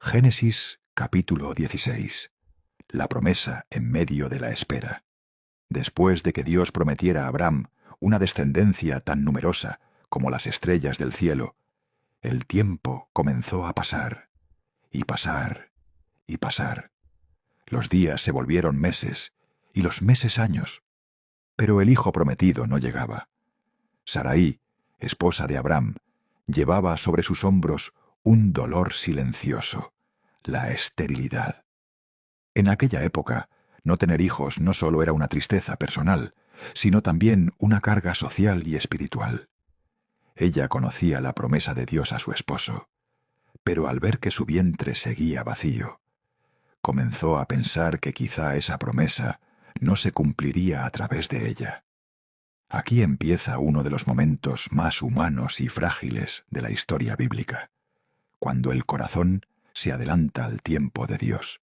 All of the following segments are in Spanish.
Génesis capítulo 16. La promesa en medio de la espera. Después de que Dios prometiera a Abraham una descendencia tan numerosa como las estrellas del cielo, el tiempo comenzó a pasar, y pasar, y pasar. Los días se volvieron meses, y los meses años. Pero el hijo prometido no llegaba. Sarai, esposa de Abraham, llevaba sobre sus hombros un dolor silencioso, la esterilidad. En aquella época, no tener hijos no solo era una tristeza personal, sino también una carga social y espiritual. Ella conocía la promesa de Dios a su esposo, pero al ver que su vientre seguía vacío, comenzó a pensar que quizá esa promesa no se cumpliría a través de ella. Aquí empieza uno de los momentos más humanos y frágiles de la historia bíblica, cuando el corazón se adelanta al tiempo de Dios.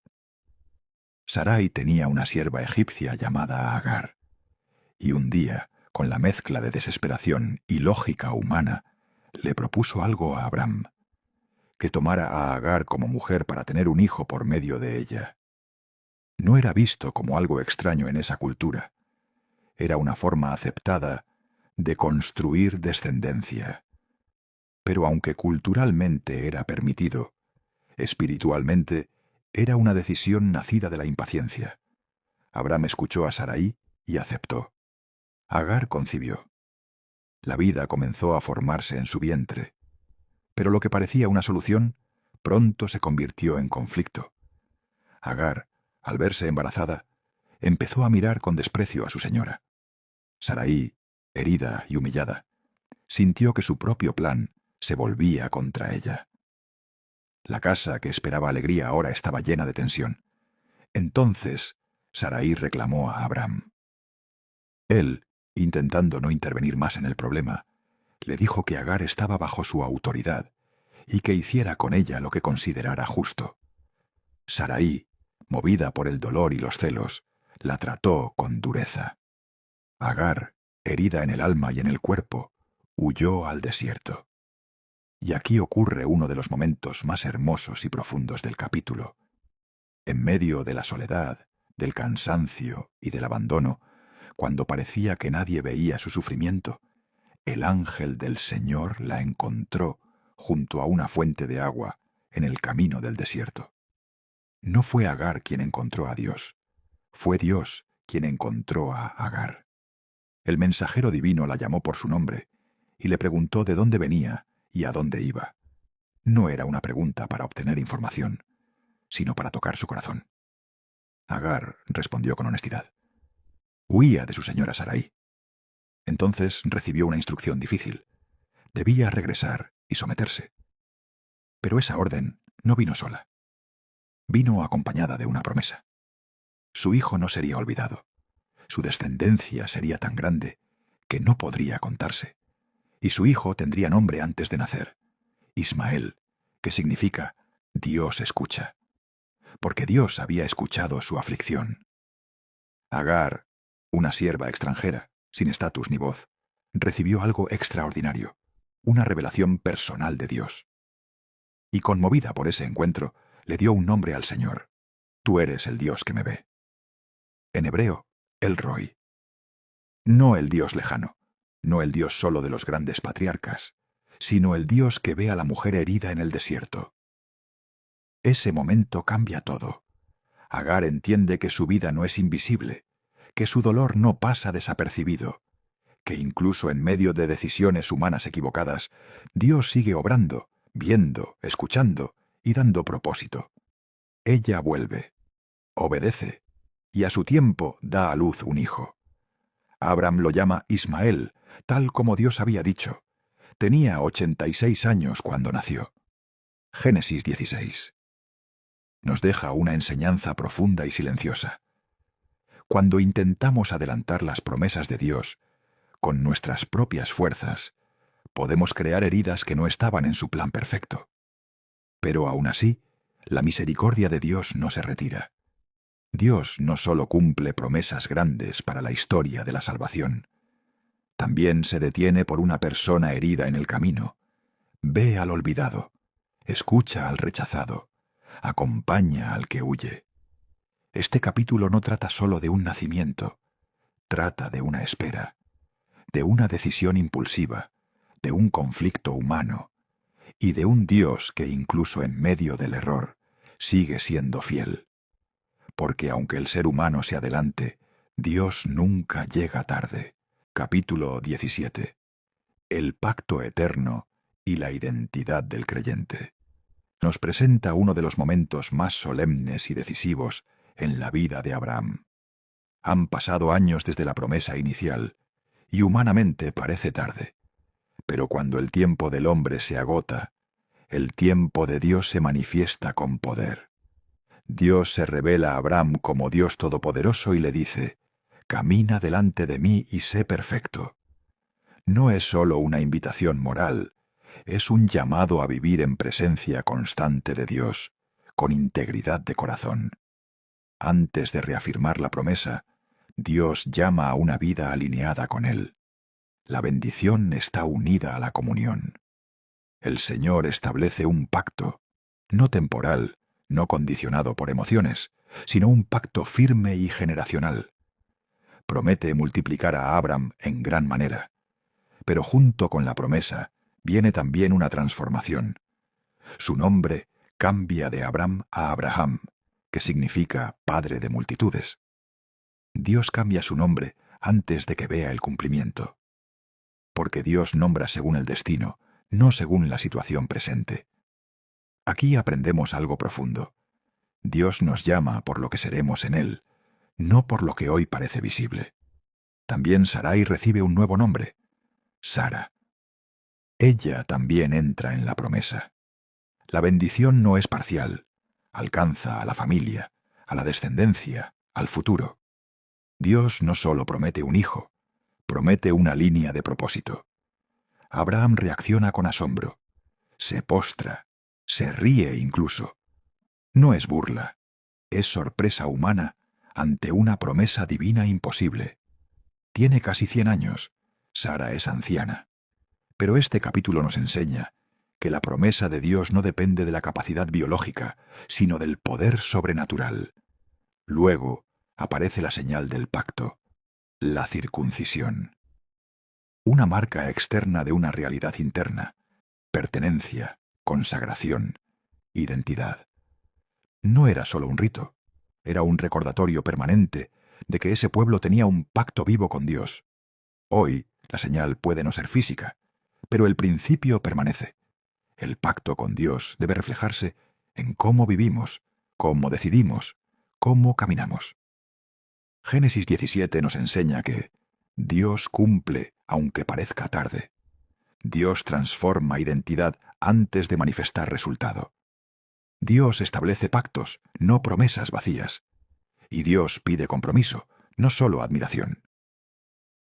Sarai tenía una sierva egipcia llamada Agar, y un día, con la mezcla de desesperación y lógica humana, le propuso algo a Abraham: que tomara a Agar como mujer para tener un hijo por medio de ella. No era visto como algo extraño en esa cultura. Era una forma aceptada de construir descendencia. Pero aunque culturalmente era permitido, espiritualmente era una decisión nacida de la impaciencia. Abraham escuchó a Sarai y aceptó. Agar concibió. La vida comenzó a formarse en su vientre. Pero lo que parecía una solución, pronto se convirtió en conflicto. Agar, al verse embarazada, empezó a mirar con desprecio a su señora. Sarai, herida y humillada, sintió que su propio plan se volvía contra ella. La casa que esperaba alegría ahora estaba llena de tensión. Entonces, Sarai reclamó a Abraham. Él, intentando no intervenir más en el problema, le dijo que Agar estaba bajo su autoridad y que hiciera con ella lo que considerara justo. Sarai, movida por el dolor y los celos, la trató con dureza. Agar, herida en el alma y en el cuerpo, huyó al desierto. Y aquí ocurre uno de los momentos más hermosos y profundos del capítulo. En medio de la soledad, del cansancio y del abandono, cuando parecía que nadie veía su sufrimiento, el ángel del Señor la encontró junto a una fuente de agua en el camino del desierto. No fue Agar quien encontró a Dios, fue Dios quien encontró a Agar. El mensajero divino la llamó por su nombre y le preguntó de dónde venía y a dónde iba. No era una pregunta para obtener información, sino para tocar su corazón. Agar respondió con honestidad. Huía de su señora Sarai. Entonces recibió una instrucción difícil. Debía regresar y someterse. Pero esa orden no vino sola. Vino acompañada de una promesa. Su hijo no sería olvidado. Su descendencia sería tan grande que no podría contarse. Y su hijo tendría nombre antes de nacer: Ismael, que significa Dios escucha, porque Dios había escuchado su aflicción. Agar, una sierva extranjera, sin estatus ni voz, recibió algo extraordinario, una revelación personal de Dios. Y conmovida por ese encuentro, le dio un nombre al Señor: Tú eres el Dios que me ve. En hebreo, El Roi. No el Dios lejano, no el Dios solo de los grandes patriarcas, sino el Dios que ve a la mujer herida en el desierto. Ese momento cambia todo. Agar entiende que su vida no es invisible, que su dolor no pasa desapercibido, que incluso en medio de decisiones humanas equivocadas, Dios sigue obrando, viendo, escuchando y dando propósito. Ella vuelve, obedece, y a su tiempo da a luz un hijo. Abraham lo llama Ismael, tal como Dios había dicho. Tenía 86 años cuando nació. Génesis 16. Nos deja una enseñanza profunda y silenciosa. Cuando intentamos adelantar las promesas de Dios con nuestras propias fuerzas, podemos crear heridas que no estaban en su plan perfecto. Pero aún así, la misericordia de Dios no se retira. Dios no solo cumple promesas grandes para la historia de la salvación, también se detiene por una persona herida en el camino. Ve al olvidado, escucha al rechazado, acompaña al que huye. Este capítulo no trata solo de un nacimiento, trata de una espera, de una decisión impulsiva, de un conflicto humano y de un Dios que incluso en medio del error sigue siendo fiel. Porque aunque el ser humano se adelante, Dios nunca llega tarde. Capítulo 17. El pacto eterno y la identidad del creyente. Nos presenta uno de los momentos más solemnes y decisivos en la vida de Abraham. Han pasado años desde la promesa inicial, y humanamente parece tarde. Pero cuando el tiempo del hombre se agota, el tiempo de Dios se manifiesta con poder. Dios se revela a Abraham como Dios todopoderoso y le dice: «Camina delante de mí y sé perfecto». No es solo una invitación moral, es un llamado a vivir en presencia constante de Dios, con integridad de corazón. Antes de reafirmar la promesa, Dios llama a una vida alineada con Él. La bendición está unida a la comunión. El Señor establece un pacto, no temporal, no condicionado por emociones, sino un pacto firme y generacional. Promete multiplicar a Abraham en gran manera, pero junto con la promesa viene también una transformación. Su nombre cambia de Abraham a Abraham, que significa padre de multitudes. Dios cambia su nombre antes de que vea el cumplimiento. Porque Dios nombra según el destino, no según la situación presente. Aquí aprendemos algo profundo. Dios nos llama por lo que seremos en Él, no por lo que hoy parece visible. También Sarai recibe un nuevo nombre: Sara. Ella también entra en la promesa. La bendición no es parcial, alcanza a la familia, a la descendencia, al futuro. Dios no solo promete un hijo, promete una línea de propósito. Abraham reacciona con asombro, se postra, se ríe incluso. No es burla, es sorpresa humana ante una promesa divina imposible. Tiene casi 100 años, Sara es anciana. Pero este capítulo nos enseña que la promesa de Dios no depende de la capacidad biológica, sino del poder sobrenatural. Luego aparece la señal del pacto, la circuncisión. Una marca externa de una realidad interna, pertenencia, consagración, identidad. No era solo un rito, era un recordatorio permanente de que ese pueblo tenía un pacto vivo con Dios. Hoy la señal puede no ser física, pero el principio permanece. El pacto con Dios debe reflejarse en cómo vivimos, cómo decidimos, cómo caminamos. Génesis 17 nos enseña que Dios cumple aunque parezca tarde. Dios transforma identidad antes de manifestar resultado. Dios establece pactos, no promesas vacías. Y Dios pide compromiso, no solo admiración.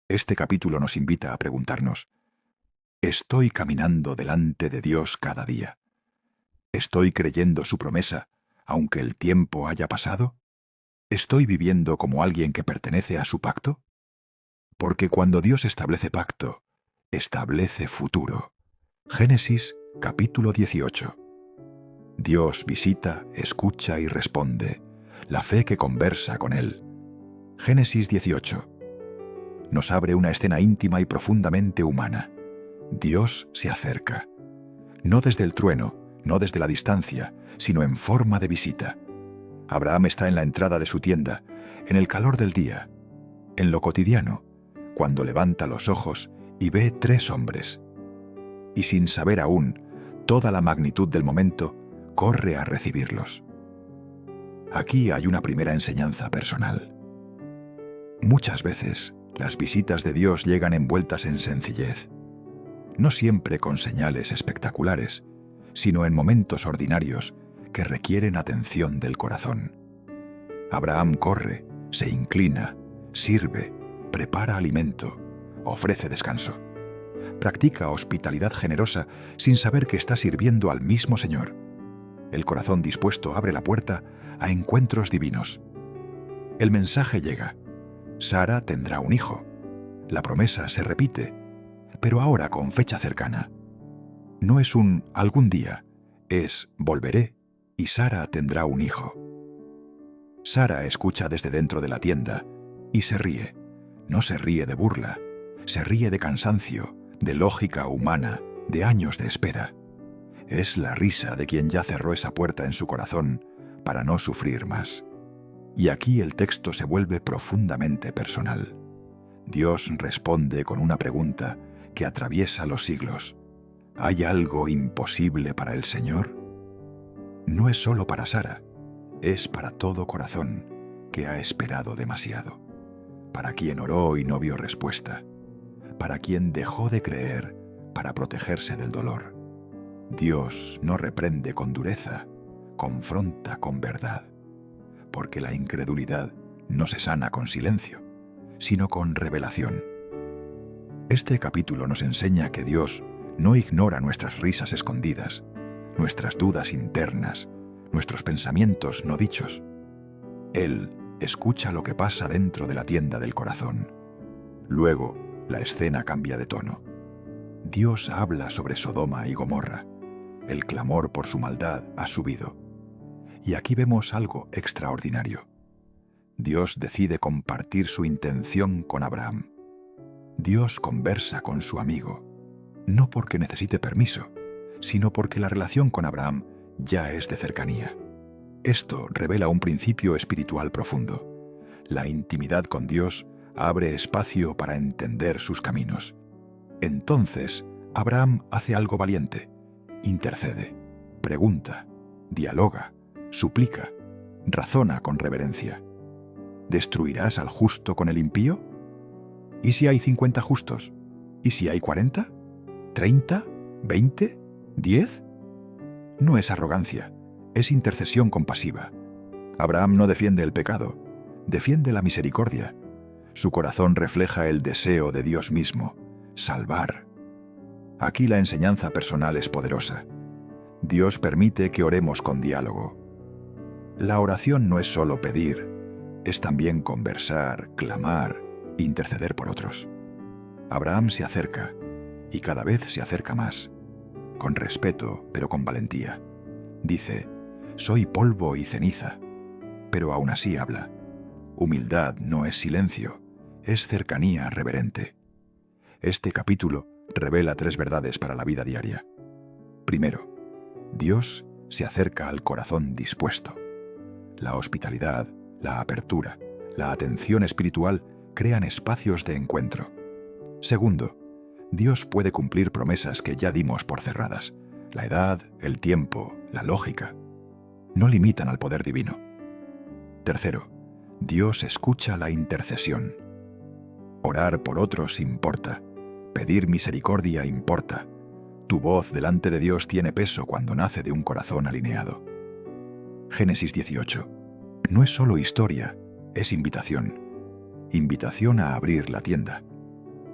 Este capítulo nos invita a preguntarnos: ¿estoy caminando delante de Dios cada día? ¿Estoy creyendo su promesa, aunque el tiempo haya pasado? ¿Estoy viviendo como alguien que pertenece a su pacto? Porque cuando Dios establece pacto, establece futuro. Génesis capítulo 18. Dios visita, escucha y responde. La fe que conversa con Él. Génesis 18. Nos abre una escena íntima y profundamente humana. Dios se acerca. No desde el trueno, no desde la distancia, sino en forma de visita. Abraham está en la entrada de su tienda, en el calor del día, en lo cotidiano, cuando levanta los ojos y ve 3 hombres. Y sin saber aún toda la magnitud del momento, corre a recibirlos. Aquí hay una primera enseñanza personal. Muchas veces, las visitas de Dios llegan envueltas en sencillez. No siempre con señales espectaculares, sino en momentos ordinarios que requieren atención del corazón. Abraham corre, se inclina, sirve, prepara alimento, ofrece descanso. Practica hospitalidad generosa sin saber que está sirviendo al mismo Señor. El corazón dispuesto abre la puerta a encuentros divinos. El mensaje llega. Sara tendrá un hijo. La promesa se repite, pero ahora con fecha cercana. No es un algún día, es volveré, y Sara tendrá un hijo. Sara escucha desde dentro de la tienda y se ríe. No se ríe de burla, se ríe de cansancio, de lógica humana, de años de espera. Es la risa de quien ya cerró esa puerta en su corazón para no sufrir más. Y aquí el texto se vuelve profundamente personal. Dios responde con una pregunta que atraviesa los siglos. ¿Hay algo imposible para el Señor? No es solo para Sara, es para todo corazón que ha esperado demasiado. Para quien oró y no vio respuesta. Para quien dejó de creer para protegerse del dolor. Dios no reprende con dureza, confronta con verdad. Porque la incredulidad no se sana con silencio, sino con revelación. Este capítulo nos enseña que Dios no ignora nuestras risas escondidas, nuestras dudas internas, nuestros pensamientos no dichos. Él escucha lo que pasa dentro de la tienda del corazón. Luego, la escena cambia de tono. Dios habla sobre Sodoma y Gomorra. El clamor por su maldad ha subido. Y aquí vemos algo extraordinario. Dios decide compartir su intención con Abraham. Dios conversa con su amigo, no porque necesite permiso, sino porque la relación con Abraham ya es de cercanía. Esto revela un principio espiritual profundo. La intimidad con Dios abre espacio para entender sus caminos. Entonces, Abraham hace algo valiente. Intercede, pregunta, dialoga, suplica, razona con reverencia. ¿Destruirás al justo con el impío? ¿Y si hay 50 justos? ¿Y si hay 40? ¿30? ¿20? ¿10? No es arrogancia, es intercesión compasiva. Abraham no defiende el pecado, defiende la misericordia. Su corazón refleja el deseo de Dios mismo, salvar. Aquí la enseñanza personal es poderosa. Dios permite que oremos con diálogo. La oración no es solo pedir, es también conversar, clamar, interceder por otros. Abraham se acerca, y cada vez se acerca más, con respeto, pero con valentía. Dice, soy polvo y ceniza, pero aún así habla. Humildad no es silencio, es cercanía reverente. Este capítulo revela 3 verdades para la vida diaria. Primero, Dios se acerca al corazón dispuesto. La hospitalidad, la apertura, la atención espiritual crean espacios de encuentro. Segundo, Dios puede cumplir promesas que ya dimos por cerradas. La edad, el tiempo, la lógica, no limitan al poder divino. Tercero, Dios escucha la intercesión. Orar por otros importa. Pedir misericordia importa. Tu voz delante de Dios tiene peso cuando nace de un corazón alineado. Génesis 18. No es solo historia, es invitación. Invitación a abrir la tienda,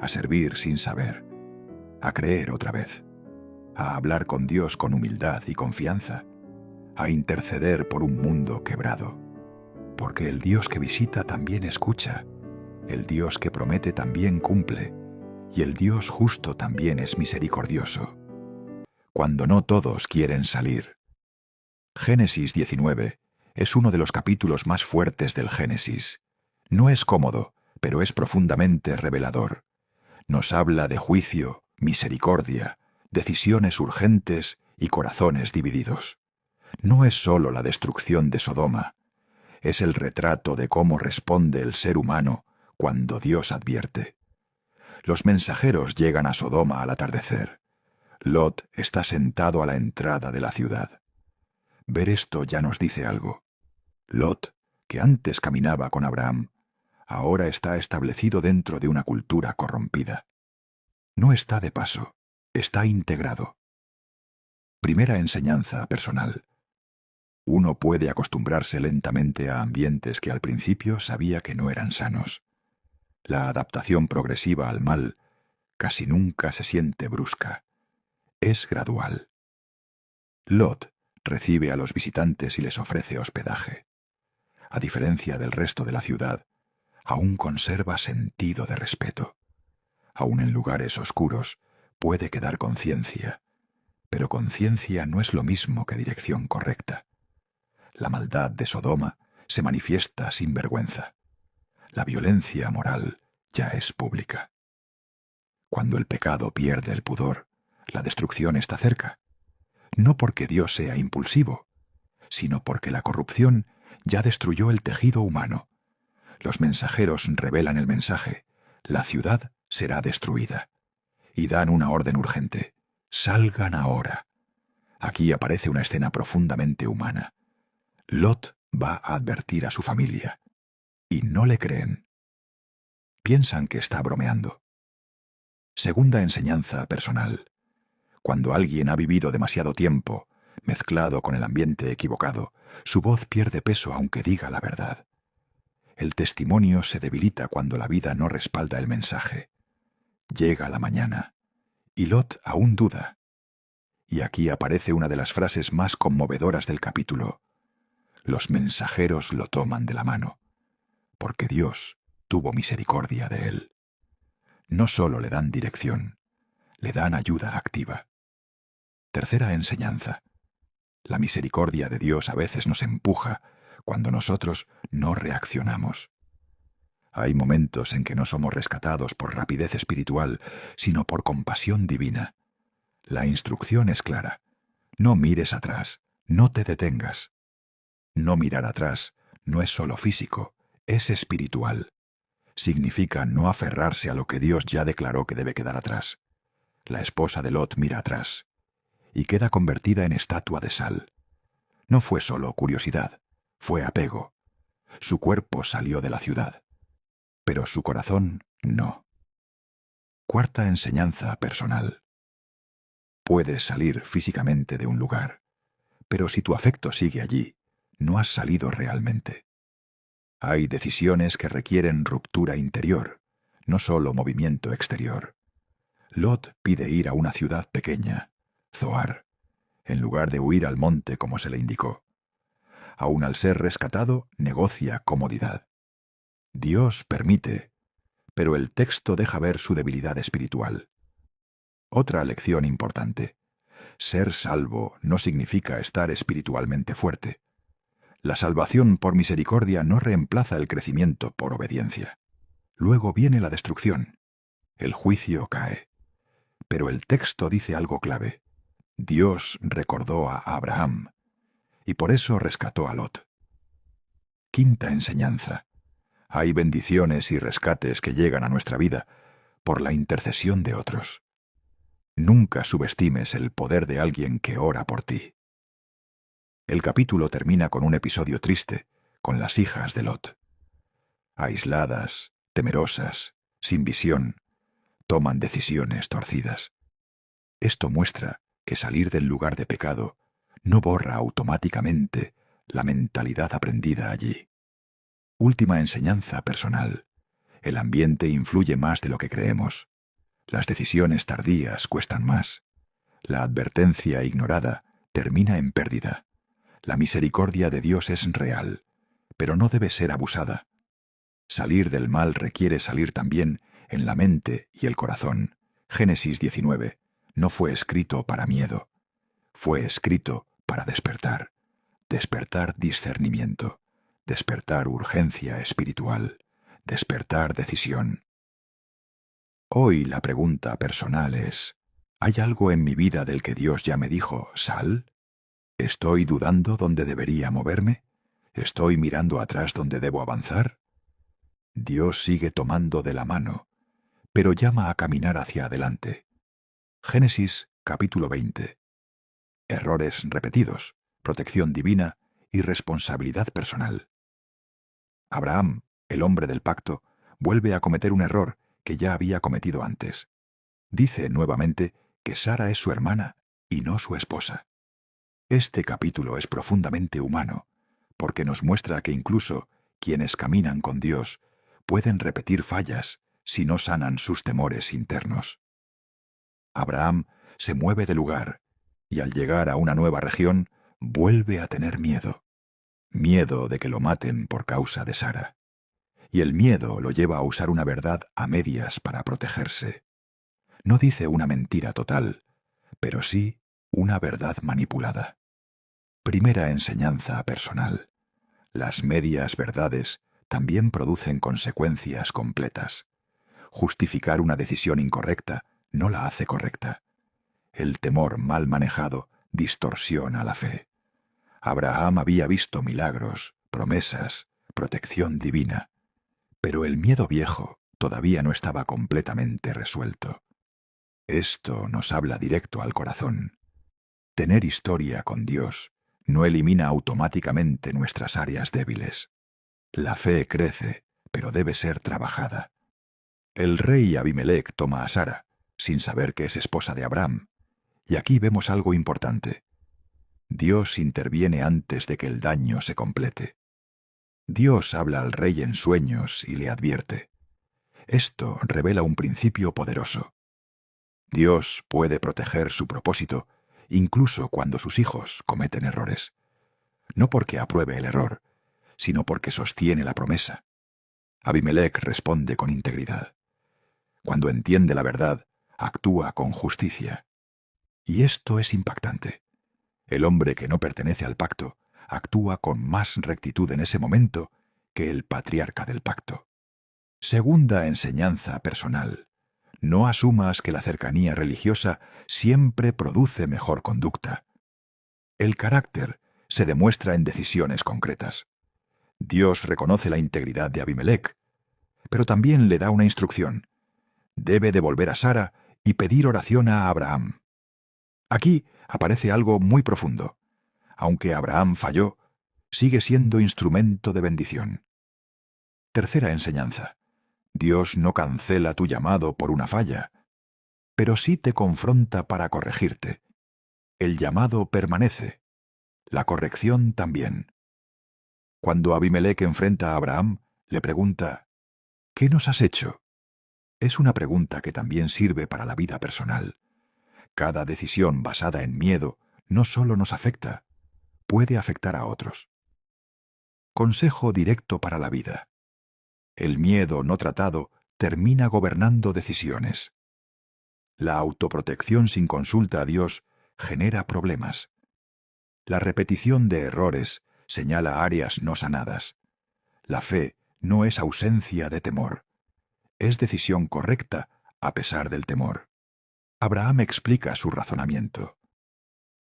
a servir sin saber, a creer otra vez, a hablar con Dios con humildad y confianza, a interceder por un mundo quebrado. Porque el Dios que visita también escucha, el Dios que promete también cumple, y el Dios justo también es misericordioso. Cuando no todos quieren salir. Génesis 19 es uno de los capítulos más fuertes del Génesis. No es cómodo, pero es profundamente revelador. Nos habla de juicio, misericordia, decisiones urgentes y corazones divididos. No es solo la destrucción de Sodoma, es el retrato de cómo responde el ser humano cuando Dios advierte. Los mensajeros llegan a Sodoma al atardecer. Lot está sentado a la entrada de la ciudad. Ver esto ya nos dice algo. Lot, que antes caminaba con Abraham, ahora está establecido dentro de una cultura corrompida. No está de paso, está integrado. Primera enseñanza personal. Uno puede acostumbrarse lentamente a ambientes que al principio sabía que no eran sanos. La adaptación progresiva al mal casi nunca se siente brusca. Es gradual. Lot recibe a los visitantes y les ofrece hospedaje. A diferencia del resto de la ciudad, aún conserva sentido de respeto. Aún en lugares oscuros puede quedar conciencia, pero conciencia no es lo mismo que dirección correcta. La maldad de Sodoma se manifiesta sin vergüenza. La violencia moral ya es pública. Cuando el pecado pierde el pudor, la destrucción está cerca. No porque Dios sea impulsivo, sino porque la corrupción ya destruyó el tejido humano. Los mensajeros revelan el mensaje: la ciudad será destruida. Y dan una orden urgente: salgan ahora. Aquí aparece una escena profundamente humana. Lot va a advertir a su familia, y no le creen. Piensan que está bromeando. Segunda enseñanza personal. Cuando alguien ha vivido demasiado tiempo, mezclado con el ambiente equivocado, su voz pierde peso aunque diga la verdad. El testimonio se debilita cuando la vida no respalda el mensaje. Llega la mañana, y Lot aún duda. Y aquí aparece una de las frases más conmovedoras del capítulo. Los mensajeros lo toman de la mano, porque Dios tuvo misericordia de él. No solo le dan dirección, le dan ayuda activa. Tercera enseñanza. La misericordia de Dios a veces nos empuja cuando nosotros no reaccionamos. Hay momentos en que no somos rescatados por rapidez espiritual, sino por compasión divina. La instrucción es clara. No mires atrás, no te detengas. No mirar atrás no es solo físico, es espiritual. Significa no aferrarse a lo que Dios ya declaró que debe quedar atrás. La esposa de Lot mira atrás y queda convertida en estatua de sal. No fue solo curiosidad, fue apego. Su cuerpo salió de la ciudad, pero su corazón no. Cuarta enseñanza personal. Puedes salir físicamente de un lugar, pero si tu afecto sigue allí, no has salido realmente. Hay decisiones que requieren ruptura interior, no solo movimiento exterior. Lot pide ir a una ciudad pequeña, Zoar, en lugar de huir al monte como se le indicó. Aun al ser rescatado, negocia comodidad. Dios permite, pero el texto deja ver su debilidad espiritual. Otra lección importante. Ser salvo no significa estar espiritualmente fuerte. La salvación por misericordia no reemplaza el crecimiento por obediencia. Luego viene la destrucción. El juicio cae. Pero el texto dice algo clave. Dios recordó a Abraham, y por eso rescató a Lot. Quinta enseñanza. Hay bendiciones y rescates que llegan a nuestra vida por la intercesión de otros. Nunca subestimes el poder de alguien que ora por ti. El capítulo termina con un episodio triste, con las hijas de Lot. Aisladas, temerosas, sin visión, toman decisiones torcidas. Esto muestra que salir del lugar de pecado no borra automáticamente la mentalidad aprendida allí. Última enseñanza personal. El ambiente influye más de lo que creemos. Las decisiones tardías cuestan más. La advertencia ignorada termina en pérdida. La misericordia de Dios es real, pero no debe ser abusada. Salir del mal requiere salir también en la mente y el corazón. Génesis 19. No fue escrito para miedo. Fue escrito para despertar. Despertar discernimiento. Despertar urgencia espiritual. Despertar decisión. Hoy la pregunta personal es: ¿hay algo en mi vida del que Dios ya me dijo, sal? ¿Estoy dudando dónde debería moverme? ¿Estoy mirando atrás donde debo avanzar? Dios sigue tomando de la mano, pero llama a caminar hacia adelante. Génesis capítulo 20. Errores repetidos, protección divina y responsabilidad personal. Abraham, el hombre del pacto, vuelve a cometer un error que ya había cometido antes. Dice nuevamente que Sara es su hermana y no su esposa. Este capítulo es profundamente humano, porque nos muestra que incluso quienes caminan con Dios pueden repetir fallas si no sanan sus temores internos. Abraham se mueve de lugar y al llegar a una nueva región vuelve a tener miedo. Miedo de que lo maten por causa de Sara. Y el miedo lo lleva a usar una verdad a medias para protegerse. No dice una mentira total, pero sí una verdad manipulada. Primera enseñanza personal. Las medias verdades también producen consecuencias completas. Justificar una decisión incorrecta no la hace correcta. El temor mal manejado distorsiona la fe. Abraham había visto milagros, promesas, protección divina, pero el miedo viejo todavía no estaba completamente resuelto. Esto nos habla directo al corazón. Tener historia con Dios no elimina automáticamente nuestras áreas débiles. La fe crece, pero debe ser trabajada. El rey Abimelec toma a Sara, sin saber que es esposa de Abraham, y aquí vemos algo importante. Dios interviene antes de que el daño se complete. Dios habla al rey en sueños y le advierte. Esto revela un principio poderoso. Dios puede proteger su propósito incluso cuando sus hijos cometen errores. No porque apruebe el error, sino porque sostiene la promesa. Abimelec responde con integridad. Cuando entiende la verdad, actúa con justicia. Y esto es impactante. El hombre que no pertenece al pacto actúa con más rectitud en ese momento que el patriarca del pacto. Segunda enseñanza personal. No asumas que la cercanía religiosa siempre produce mejor conducta. El carácter se demuestra en decisiones concretas. Dios reconoce la integridad de Abimelec, pero también le da una instrucción. Debe devolver a Sara y pedir oración a Abraham. Aquí aparece algo muy profundo. Aunque Abraham falló, sigue siendo instrumento de bendición. Tercera enseñanza. Dios no cancela tu llamado por una falla, pero sí te confronta para corregirte. El llamado permanece, la corrección también. Cuando Abimelec enfrenta a Abraham, le pregunta, ¿qué nos has hecho? Es una pregunta que también sirve para la vida personal. Cada decisión basada en miedo no solo nos afecta, puede afectar a otros. Consejo directo para la vida. El miedo no tratado termina gobernando decisiones. La autoprotección sin consulta a Dios genera problemas. La repetición de errores señala áreas no sanadas. La fe no es ausencia de temor. Es decisión correcta a pesar del temor. Abraham explica su razonamiento.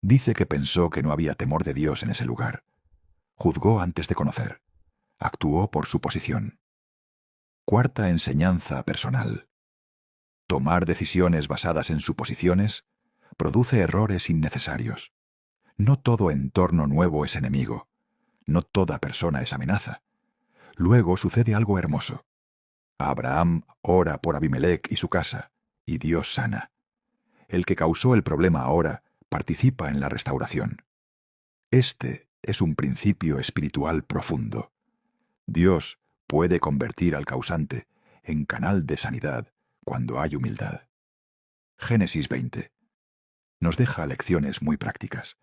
Dice que pensó que no había temor de Dios en ese lugar. Juzgó antes de conocer. Actuó por su posición. Cuarta enseñanza personal. Tomar decisiones basadas en suposiciones produce errores innecesarios. No todo entorno nuevo es enemigo. No toda persona es amenaza. Luego sucede algo hermoso. Abraham ora por Abimelec y su casa, y Dios sana. El que causó el problema ahora participa en la restauración. Este es un principio espiritual profundo. Dios puede convertir al causante en canal de sanidad cuando hay humildad. Génesis 20. Nos deja lecciones muy prácticas.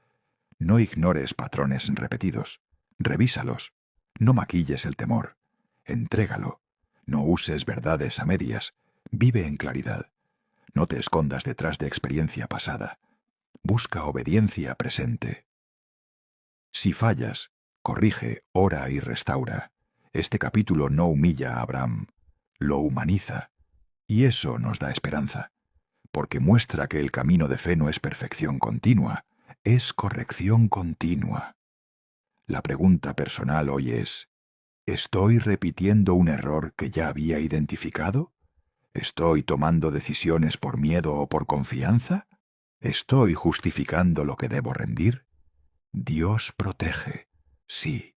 No ignores patrones repetidos. Revísalos. No maquilles el temor. Entrégalo. No uses verdades a medias. Vive en claridad. No te escondas detrás de experiencia pasada. Busca obediencia presente. Si fallas, corrige, ora y restaura. Este capítulo no humilla a Abraham, lo humaniza. Y eso nos da esperanza, porque muestra que el camino de fe no es perfección continua, es corrección continua. La pregunta personal hoy es, ¿estoy repitiendo un error que ya había identificado? ¿Estoy tomando decisiones por miedo o por confianza? ¿Estoy justificando lo que debo rendir? Dios protege, sí,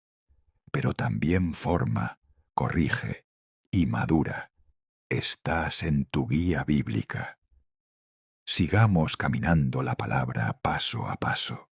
pero también forma, corrige y madura. Estás en tu guía bíblica. Sigamos caminando la palabra paso a paso.